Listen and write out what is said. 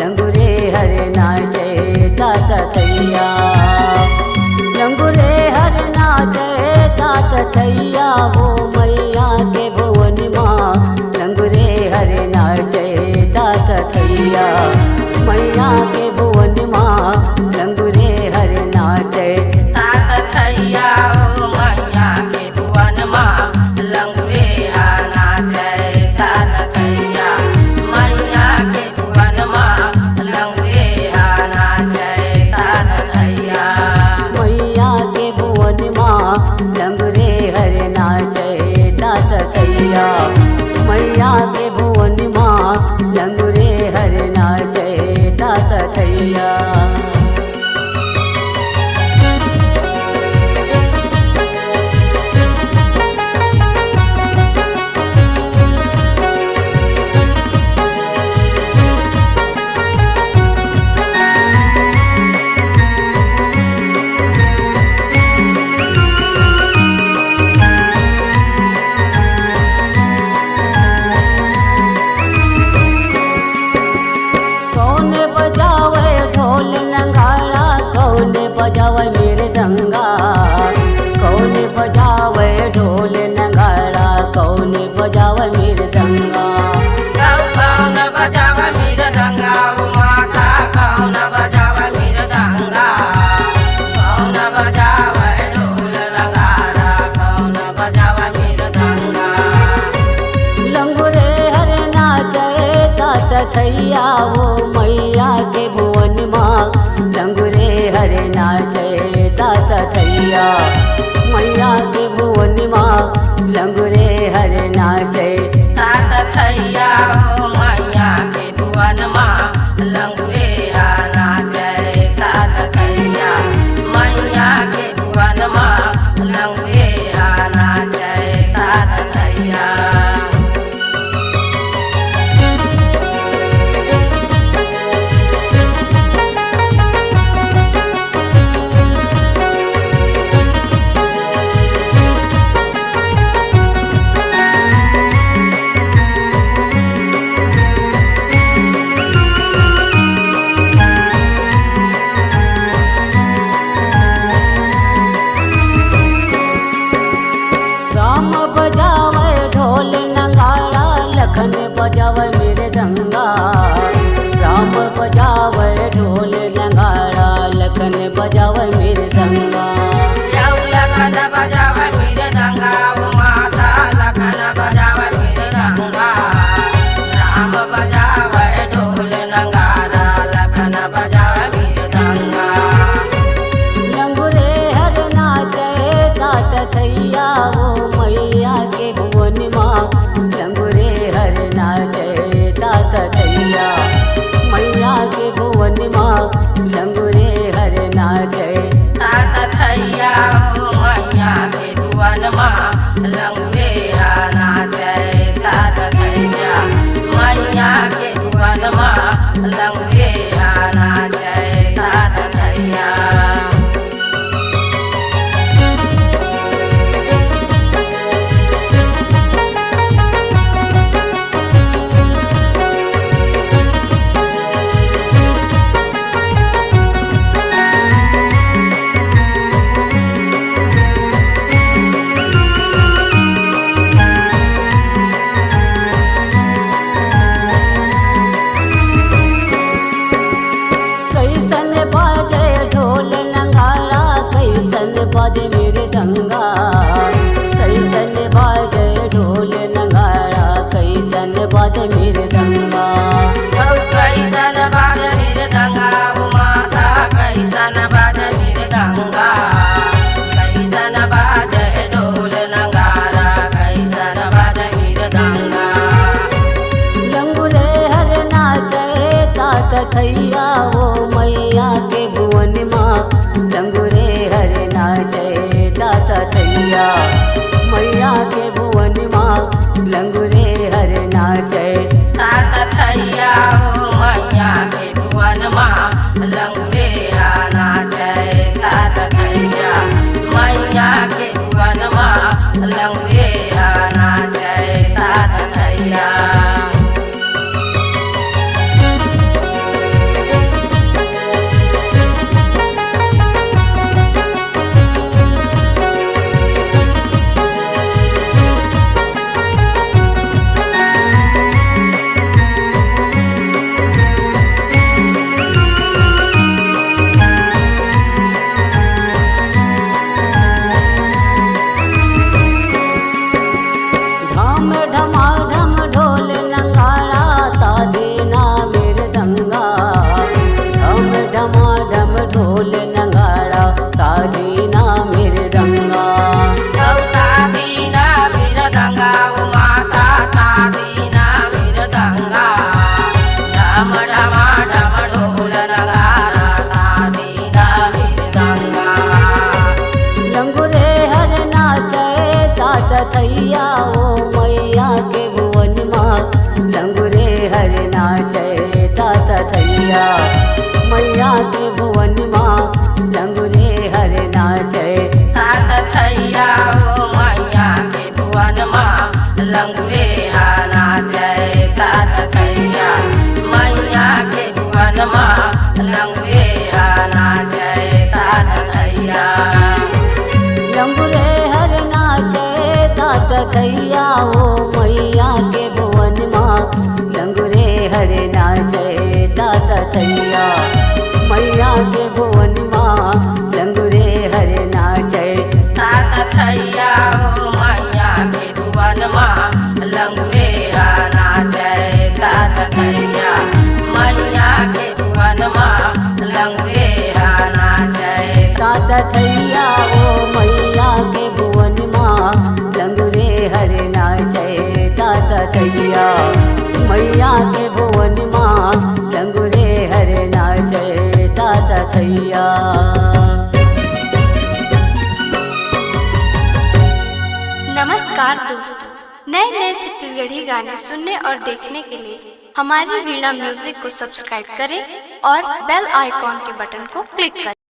लंगुरे हर नाचे तात थैया। लंगुरे हर नाचे तात थैया वो मैया के भुवन माँ लंगुरे हर नाचे तात थैया। मैया के भुवन माँ लंगुरे हर नाचे तात थैया ओ मैया के भुवन माँ लंगुरे हर नाचे तात थैया। मैया के भुवन माँ लंगुरे हर नाचे तात थैया। मैया के भुवन माँ लंगुरे हर नाचे तात थैया। मैया के भुवन माँ लंगुरे हर नाचे तात थैया। कौन बजावे ढोल नगाड़ा कौन बजावे मृदंगा। कौन बजावे ढोल नगाड़ा कौन बजावे मृदंगा। कौन बजावे मृदंगा ओ माता कौन बजावे मृदंगा। कौन बजावे ढोल नगाड़ा कौन बजावे मृदंगा। लंगुरे हर नाचे तात थैया वो मैया के भुवन माँ लंगुरे हर नाचे तात थैया। मैया के भुवन माँ लंगुरे हर नाचे तात थैया ओ मैया के भुवन माँ लंगुरे हर नाचे तात थैया। मैया के भुवन माँ लंगुरे हर नाचे तात थैया। राम बजावे ढोल नगाड़ा लखन बजावे मृदंगा। राम बजावे ढोल नगाड़ा लखन बजावे मृदंगा। लखन बजावे मृदंगा ओ माता लखन बजावे मृदंगा। राम बजावे ढोल नगाड़ा लखन बजावे मृदंगा। लंगुरे हर नाचे तात थैया वो मैया के भुवन माँ लंगुरे हर नाचे तात थैया। मैया के भुवन माँ लंगुरे हर नाचे तात थैया ओ मैया के भुवन माँ लंगुरे हर नाचे तात थैया। मैया के भुवन माँ लंगुरे हर नाचे तात थैया। कैसन बाजे ढोल नगाड़ा कैसन बाजे मृदंगा। कैसन बाजे ढोल नगाड़ा कैसन बाजे मृदंगा। कैसन बाजे मृदंगा ओ माता कैसन बाजे मृदंगा। कैसन बाजे ढोल नगाड़ा कैसन बाजे मृदंगा। लंगुरे हर नाचे तात थैया वो मैया के भुवन माँ लंगुरे हर नाचे तात थैया। मैया के भुवन माँ लंगुरे हर नाचे तात थैया ओ मैया के भुवन माँ लंगुरे हर नाचे तात थैया। मैया के भुवन माँ लंगुरे हर नाचे तात थैया। डम डमा डम ढोल नगारा दीना मृदंगा लंगुरे हर नाचे तात थैया ओ मैया के भुवन माँ लंगुरे हर नाचे तात थैया मैया के भुवन माँ लंगुरे हर नाचे तात थैया ओ मैया के भुवन माँ लंगुरे हर नाचे तात थैया मैया के भुवन माँ लंगुरे हर नाचे तात थैया लंगुरे हर नाचे तात थैया ओ मैया के भुवन माँ लंगुरे हर नाचे तात थैया मैया के भुवन माँ लंगुरे हर नाचे तात थैया ओ मैया के भुवन माँ लंगुरे हर नाचे तात थैया मैया के भुवन माँ लंगुरे हर नाचे तात थैया ओ मैया के भुवन माँ लंगुरे हर नाचे तात थैया मैया के भुवन माँ लंगुरे हर नाचे तात थैया। नमस्कार दोस्तों, नए नए छत्तीसगढ़ी गाने सुनने और देखने के लिए हमारी वीणा म्यूजिक को सब्सक्राइब करें और बेल आइकॉन के बटन को क्लिक करें।